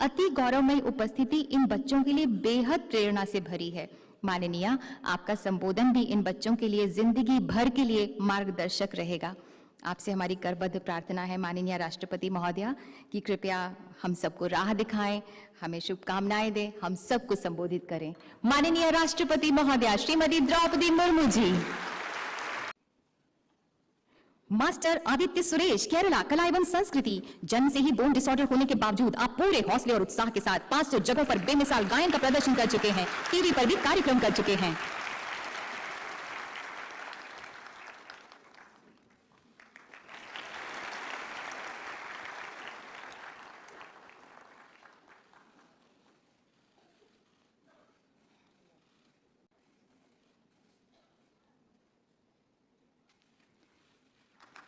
अति गौरवमयी उपस्थिति इन बच्चों के लिए बेहद प्रेरणा से भरी है। माननीय, आपका संबोधन भी इन बच्चों के लिए जिंदगी भर के लिए मार्गदर्शक रहेगा। आपसे हमारी करबद्ध प्रार्थना है माननीय राष्ट्रपति महोदया कि कृपया हम सबको राह दिखाएं, हमें शुभकामनाएं दें, हम सबको संबोधित करें। माननीय राष्ट्रपति महोदया श्रीमती द्रौपदी मुर्मू जी। मास्टर आदित्य सुरेश, केरला, कला एवं संस्कृति। जन्म से ही बोन डिसऑर्डर होने के बावजूद आप पूरे हौसले और उत्साह के साथ 500 जगहों पर बेमिसाल गायन का प्रदर्शन कर चुके हैं, टीवी पर भी कार्यक्रम कर चुके हैं।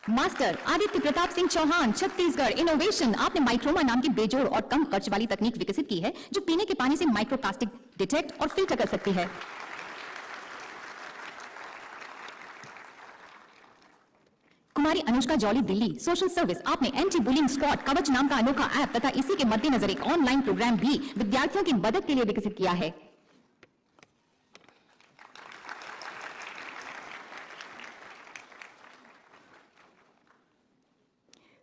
Master Aditya Pratap Singh Chauhan, Chhattisgarh, innovation. आपने माइक्रोमा नाम की बेजोड़ और कम खर्च वाली तकनीक विकसित की है जो पीने के पानी से माइक्रोप्लास्टिक डिटेक्ट और फिल्टर कर सकती है। कुमारी अनुष्का जॉली, दिल्ली, सोशल सर्विस। आपने एंटी बुलिंग स्क्वाड कवच नाम का अनोखा ऐप तथा इसी के मद्देनजर एक ऑनलाइन प्रोग्राम भी विद्यार्थियों की मदद के लिए विकसित किया है।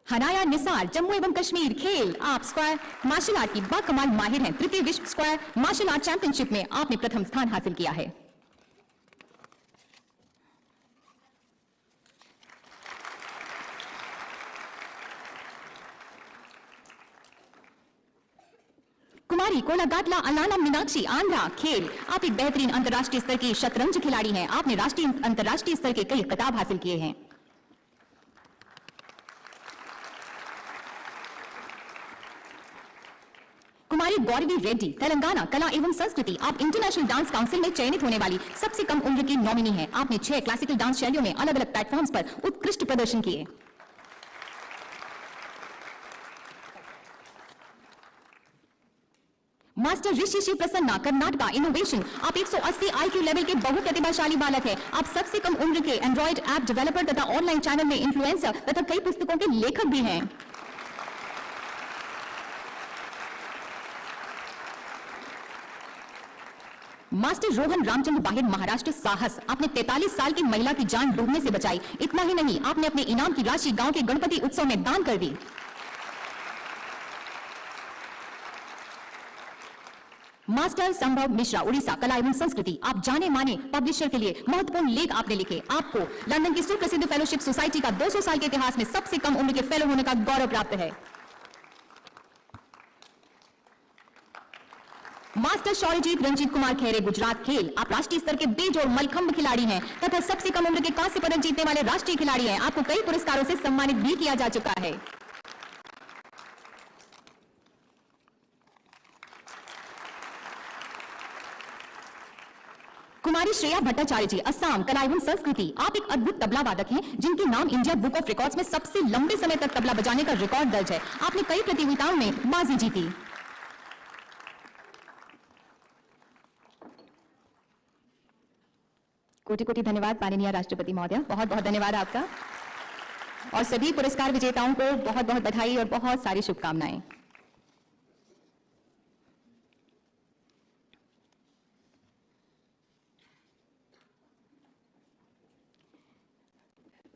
हनाया निसार, जम्मू एवं कश्मीर, खेल। आप स्क्वायर मार्शल आर्ट की बाकमाल माहिर हैं। तृतीय विश्व स्क्वायर मार्शल आर्ट चैंपियनशिप में आपने प्रथम स्थान हासिल किया है। कुमारी कोलागाटला अलाना मीनाक्षी, आंध्रा, खेल। आप एक बेहतरीन अंतर्राष्ट्रीय स्तर की शतरंज खिलाड़ी हैं। आपने राष्ट्रीय अंतर्राष्ट्रीय स्तर के कई खिताब हासिल किए हैं। कुमारी गौरवी रेड्डी, तेलंगाना, कला एवं संस्कृति। आप इंटरनेशनल डांस काउंसिल में चयनित होने वाली सबसे कम उम्र की नॉमिनी हैं। आपने 6 क्लासिकल डांस शैलियों में अलग अलग प्लेटफॉर्म्स पर उत्कृष्ट प्रदर्शन किए। मास्टर ऋषि शिव प्रसन्ना, कर्नाटका, इनोवेशन। आप 180 IQ लेवल के बहु प्रतिभाशाली बालक हैं। आप सबसे कम उम्र के एंड्रॉइड ऐप डेवलपर तथा ऑनलाइन चैनल में इन्फ्लुएंसर तथा कई पुस्तकों के लेखक भी हैं। मास्टर रोहन रामचंद्र बाहिर, महाराष्ट्र, साहस। आपने 43 साल की महिला की जान डूबने से बचाई। इतना ही नहीं, आपने अपने इनाम की राशि गांव के गणपति उत्सव में दान कर दी। मास्टर संभव मिश्रा, उड़ीसा, कला एवं संस्कृति। आप जाने माने पब्लिशर के लिए महत्वपूर्ण लेख आपने लिखे। आपको लंदन की सुप्रसिद्ध फेलोशिप सोसाइटी का 200 साल के इतिहास में सबसे कम उम्र के फेलो होने का गौरव प्राप्त है। मास्टर शौर्यजीत रंजीत कुमार खेरे, गुजरात, खेल। आप राष्ट्रीय स्तर के बेजोड़ मलखंभ खिलाड़ी हैं तथा सबसे कम उम्र के कांस्य पदक जीतने वाले राष्ट्रीय खिलाड़ी हैं। आपको कई पुरस्कारों से सम्मानित भी किया जा चुका है। कुमारी श्रेया भट्टाचार्य जी, असम, कला एवं संस्कृति। आप एक अद्भुत तबला वादक हैं जिनके नाम इंडिया बुक ऑफ रिकॉर्ड्स में सबसे लंबे समय तक तबला बजाने का रिकॉर्ड दर्ज है। आपने कई प्रतियोगिताओं में बाजी जीती। कोटि कोटि धन्यवाद माननीय राष्ट्रपति महोदय, बहुत बहुत धन्यवाद आपका। और सभी पुरस्कार विजेताओं को बहुत बहुत बधाई और बहुत सारी शुभकामनाएं।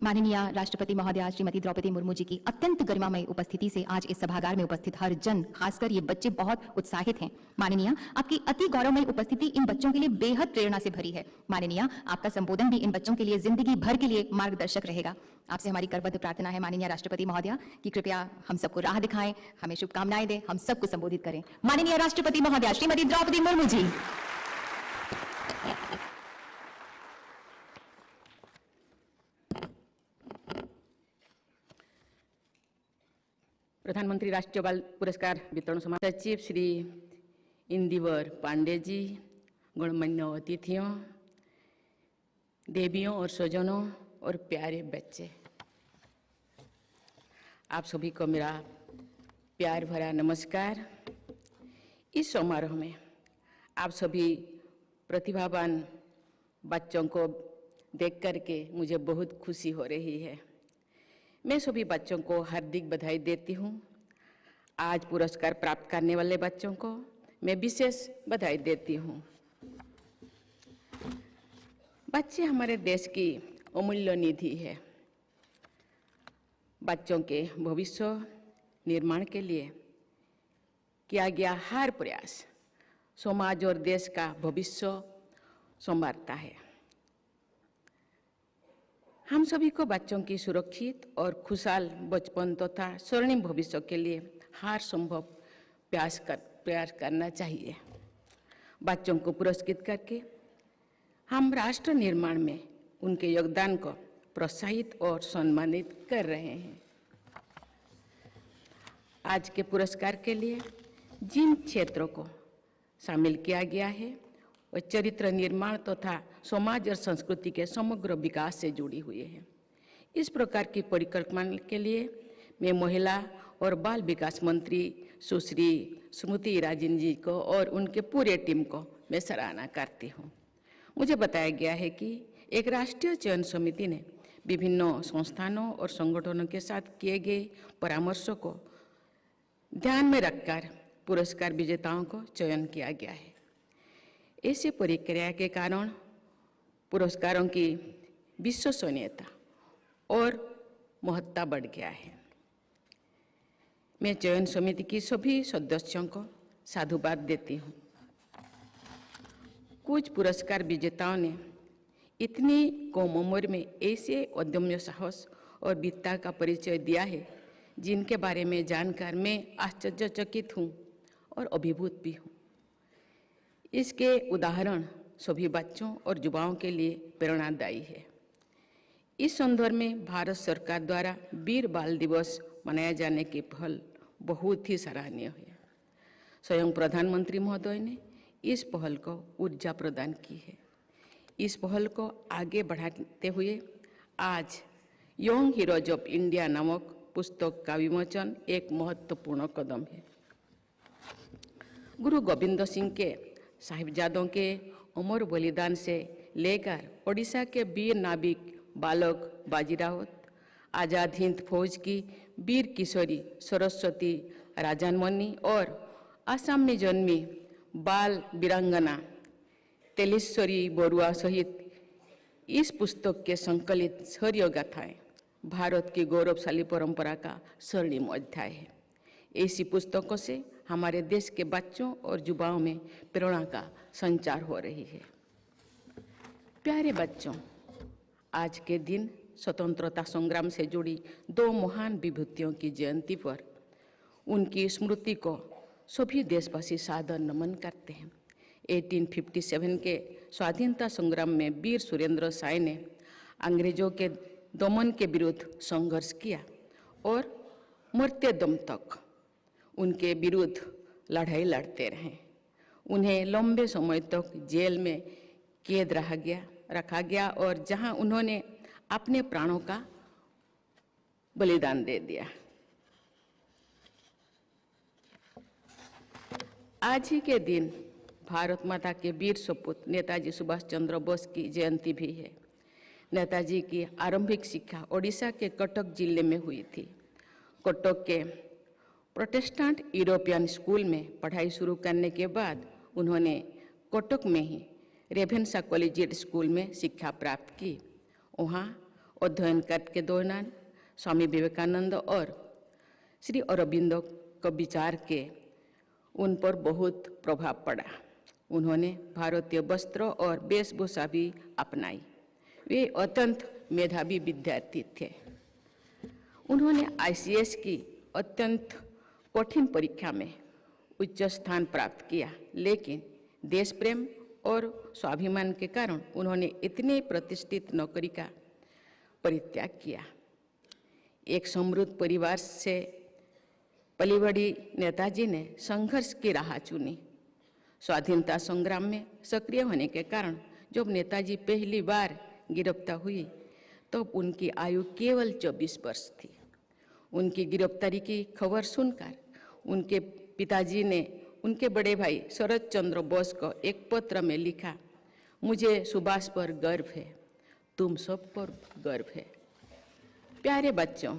माननीय राष्ट्रपति महोदया श्रीमती द्रौपदी मुर्मू जी की अत्यंत गरिमामयी उपस्थिति से आज इस सभागार में उपस्थित हर जन, खासकर ये बच्चे बहुत उत्साहित हैं। माननीय, आपकी अति गौरवमयी उपस्थिति इन बच्चों के लिए बेहद प्रेरणा से भरी है। माननीय, आपका संबोधन भी इन बच्चों के लिए जिंदगी भर के लिए मार्गदर्शक रहेगा। आपसे हमारी करबद्ध प्रार्थना है माननीय राष्ट्रपति महोदया कि कृपया हम सबको राह दिखाएं, हमें शुभकामनाएं दें, हम सबको संबोधित करें। माननीय राष्ट्रपति महोदया श्रीमती द्रौपदी मुर्मू जी। प्रधानमंत्री राष्ट्रीय बाल पुरस्कार वितरण समारोह सचिव श्री इंदिवर पांडे जी, गणमान्य अतिथियों, देवियों और स्वजनों और प्यारे बच्चे, आप सभी को मेरा प्यार भरा नमस्कार। इस समारोह में आप सभी प्रतिभावान बच्चों को देख करके मुझे बहुत खुशी हो रही है। मैं सभी बच्चों को हार्दिक बधाई देती हूँ। आज पुरस्कार प्राप्त करने वाले बच्चों को मैं विशेष बधाई देती हूँ। बच्चे हमारे देश की अमूल्य निधि है। बच्चों के भविष्य निर्माण के लिए किया गया हर प्रयास समाज और देश का भविष्य संवारता है। हम सभी को बच्चों की सुरक्षित और खुशहाल बचपन तथा स्वर्णिम भविष्य के लिए हर संभव प्रयास करना चाहिए। बच्चों को पुरस्कृत करके हम राष्ट्र निर्माण में उनके योगदान को प्रोत्साहित और सम्मानित कर रहे हैं। आज के पुरस्कार के लिए जिन क्षेत्रों को शामिल किया गया है वह चरित्र निर्माण तथा समाज और संस्कृति के समग्र विकास से जुड़ी हुई है। इस प्रकार की परिकल्पना के लिए मैं महिला और बाल विकास मंत्री सुश्री स्मृति ईरानी जी को और उनके पूरे टीम को मैं सराहना करती हूँ। मुझे बताया गया है कि एक राष्ट्रीय चयन समिति ने विभिन्न संस्थानों और संगठनों के साथ किए गए परामर्शों को ध्यान में रखकर पुरस्कार विजेताओं को चयन किया गया है। ऐसी प्रक्रिया के कारण पुरस्कारों की विश्वसनीयता और महत्ता बढ़ गया है। मैं चयन समिति की सभी सदस्यों को साधुवाद देती हूँ। कुछ पुरस्कार विजेताओं ने इतनी कम उम्र में ऐसे अदम्य साहस और वीरता का परिचय दिया है जिनके बारे में जानकर मैं आश्चर्यचकित हूँ और अभिभूत भी हूँ। इसके उदाहरण सभी बच्चों और युवाओं के लिए प्रेरणादायी है। इस संदर्भ में भारत सरकार द्वारा वीर बाल दिवस मनाए जाने की पहल बहुत ही सराहनीय है। स्वयं प्रधानमंत्री महोदय ने इस पहल को ऊर्जा प्रदान की है। इस पहल को आगे बढ़ाते हुए आज यंग हीरोज ऑफ इंडिया नामक पुस्तक का विमोचन एक महत्वपूर्ण कदम है। गुरु गोविंद सिंह के साहिबजादों के अमर बलिदान से लेकर ओडिशा के वीर नाविक बालक बाजीरावत, आजाद हिंद फौज की वीर किशोरी सरस्वती राजामणि और असम में जन्मी बाल वीरांगना तेलेश्वरी बरुआ सहित इस पुस्तक के संकलित शौर्य गाथाएं भारत की गौरवशाली परंपरा का स्वर्णिम अध्याय है। ऐसी पुस्तकों से हमारे देश के बच्चों और युवाओं में प्रेरणा का संचार हो रही है। प्यारे बच्चों, आज के दिन स्वतंत्रता संग्राम से जुड़ी दो महान विभूतियों की जयंती पर उनकी स्मृति को सभी देशवासी सादर नमन करते हैं। 1857 के स्वाधीनता संग्राम में वीर सुरेंद्र साय ने अंग्रेजों के दमन के विरुद्ध संघर्ष किया और मरते दम तक उनके विरुद्ध लड़ाई लड़ते रहे। उन्हें लंबे समय तक जेल में कैद रखा गया और जहां उन्होंने अपने प्राणों का बलिदान दे दिया। आज ही के दिन भारत माता के वीर सपूत नेताजी सुभाष चंद्र बोस की जयंती भी है। नेताजी की आरंभिक शिक्षा ओडिशा के कटक जिले में हुई थी। कटक के प्रोटेस्टेंट यूरोपियन स्कूल में पढ़ाई शुरू करने के बाद उन्होंने कटक में ही रेभेन्सा कॉलेजिएट स्कूल में शिक्षा प्राप्त की। वहाँ अध्ययन काल के दौरान स्वामी विवेकानंद और श्री अरबिंदो के विचार के उन पर बहुत प्रभाव पड़ा। उन्होंने भारतीय वस्त्र और वेशभूषा भी अपनाई। वे अत्यंत मेधावी विद्यार्थी थे। उन्होंने ICS की अत्यंत कठिन परीक्षा में उच्च स्थान प्राप्त किया, लेकिन देश प्रेम और स्वाभिमान के कारण उन्होंने इतने प्रतिष्ठित नौकरी का परित्याग किया। एक समृद्ध परिवार से पली बड़ी नेताजी ने संघर्ष की राह चुनी। स्वाधीनता संग्राम में सक्रिय होने के कारण जब नेताजी पहली बार गिरफ्तार हुई तब उनकी आयु केवल 24 वर्ष थी। उनकी गिरफ्तारी की खबर सुनकर उनके पिताजी ने उनके बड़े भाई शरद चंद्र बोस को एक पत्र में लिखा, मुझे सुभाष पर गर्व है, तुम सब पर गर्व है। प्यारे बच्चों,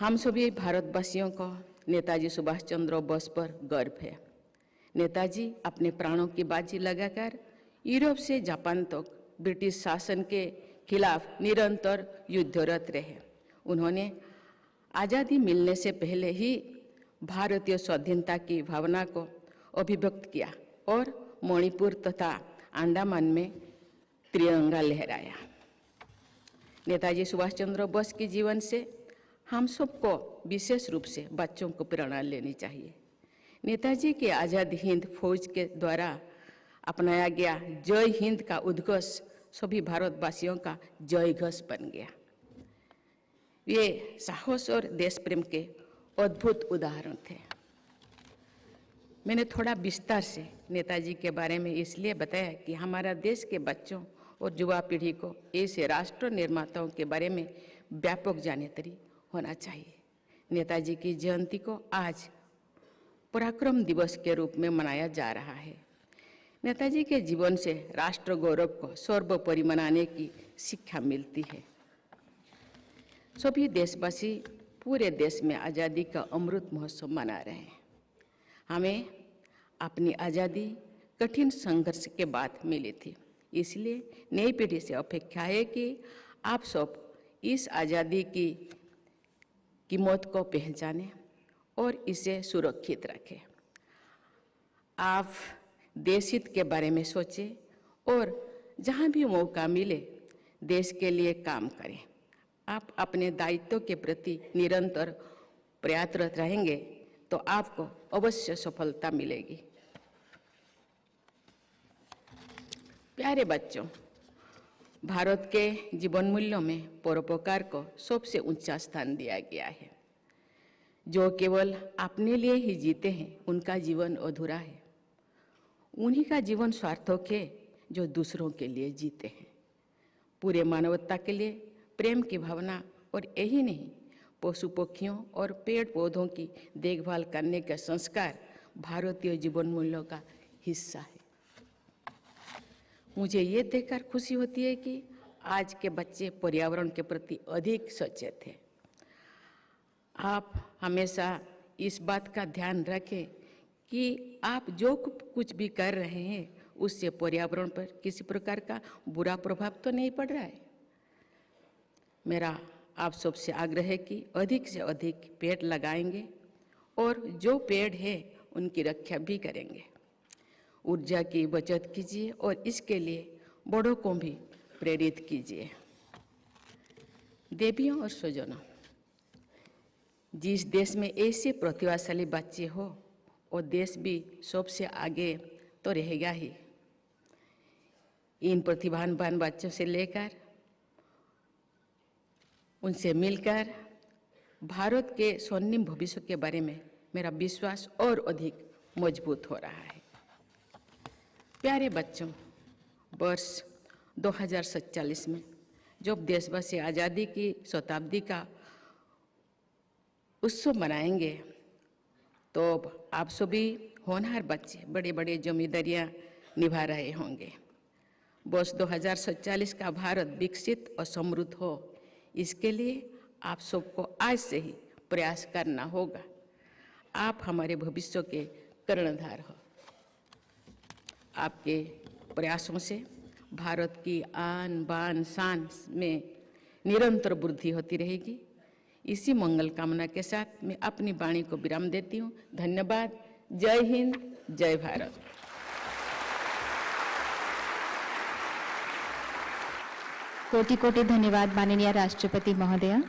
हम सभी भारतवासियों को नेताजी सुभाष चंद्र बोस पर गर्व है। नेताजी अपने प्राणों की बाजी लगाकर यूरोप से जापान तक ब्रिटिश शासन के खिलाफ निरंतर युद्धरत रहे। उन्होंने आज़ादी मिलने से पहले ही भारतीय स्वाधीनता की भावना को अभिव्यक्त किया और मणिपुर तथा अंडमान में तिरंगा लहराया। नेताजी सुभाष चंद्र बोस के जीवन से हम सबको विशेष रूप से बच्चों को प्रेरणा लेनी चाहिए। नेताजी के आज़ाद हिंद फौज के द्वारा अपनाया गया जय हिंद का उद्घोष सभी भारतवासियों का जय घोष बन गया। वे साहस और देश प्रेम के अद्भुत उदाहरण थे। मैंने थोड़ा विस्तार से नेताजी के बारे में इसलिए बताया कि हमारा देश के बच्चों और युवा पीढ़ी को ऐसे राष्ट्र निर्माताओं के बारे में व्यापक जानकारी होना चाहिए। नेताजी की जयंती को आज पराक्रम दिवस के रूप में मनाया जा रहा है। नेताजी के जीवन से राष्ट्र गौरव को सर्वोपरि मनाने की शिक्षा मिलती है। सभी देशवासी पूरे देश में आज़ादी का अमृत महोत्सव मना रहे हैं। हमें अपनी आज़ादी कठिन संघर्ष के बाद मिली थी, इसलिए नई पीढ़ी से अपेक्षा है कि आप सब इस आज़ादी की कीमत को पहचानें और इसे सुरक्षित रखें। आप देश हित के बारे में सोचें और जहाँ भी मौका मिले देश के लिए काम करें। आप अपने दायित्व के प्रति निरंतर प्रयासरत रहेंगे तो आपको अवश्य सफलता मिलेगी। प्यारे बच्चों, भारत के जीवन मूल्यों में परोपकार को सबसे ऊंचा स्थान दिया गया है। जो केवल अपने लिए ही जीते हैं उनका जीवन अधूरा है। उन्हीं का जीवन सार्थक है जो दूसरों के लिए जीते हैं। पूरे मानवता के लिए प्रेम की भावना और यही नहीं, पशु पक्षियों और पेड़ पौधों की देखभाल करने का संस्कार भारतीय जीवन मूल्यों का हिस्सा है। मुझे ये देखकर खुशी होती है कि आज के बच्चे पर्यावरण के प्रति अधिक सचेत हैं। आप हमेशा इस बात का ध्यान रखें कि आप जो कुछ भी कर रहे हैं उससे पर्यावरण पर किसी प्रकार का बुरा प्रभाव तो नहीं पड़ रहा है। मेरा आप सबसे आग्रह है कि अधिक से अधिक पेड़ लगाएंगे और जो पेड़ है उनकी रक्षा भी करेंगे। ऊर्जा की बचत कीजिए और इसके लिए बड़ों को भी प्रेरित कीजिए। देवियों और स्वजनों, जिस देश में ऐसे प्रतिभाशाली बच्चे हो वो देश भी सबसे आगे तो रहेगा ही। इन प्रतिभावान बच्चों से लेकर उनसे मिलकर भारत के स्वर्णिम भविष्य के बारे में मेरा विश्वास और अधिक मजबूत हो रहा है। प्यारे बच्चों, वर्ष 2047 में जब देशवासी आज़ादी की शताब्दी का उत्सव मनाएंगे तो आप सभी होनहार बच्चे बड़े बड़े जिम्मेदारियां निभा रहे होंगे। वर्ष 2047 का भारत विकसित और समृद्ध हो, इसके लिए आप सबको आज से ही प्रयास करना होगा। आप हमारे भविष्य के कर्णधार हो। आपके प्रयासों से भारत की आन बान शान में निरंतर वृद्धि होती रहेगी। इसी मंगल कामना के साथ मैं अपनी वाणी को विराम देती हूँ। धन्यवाद। जय हिंद, जय भारत। कोटि कोटि धन्यवाद माननीय राष्ट्रपति महोदया।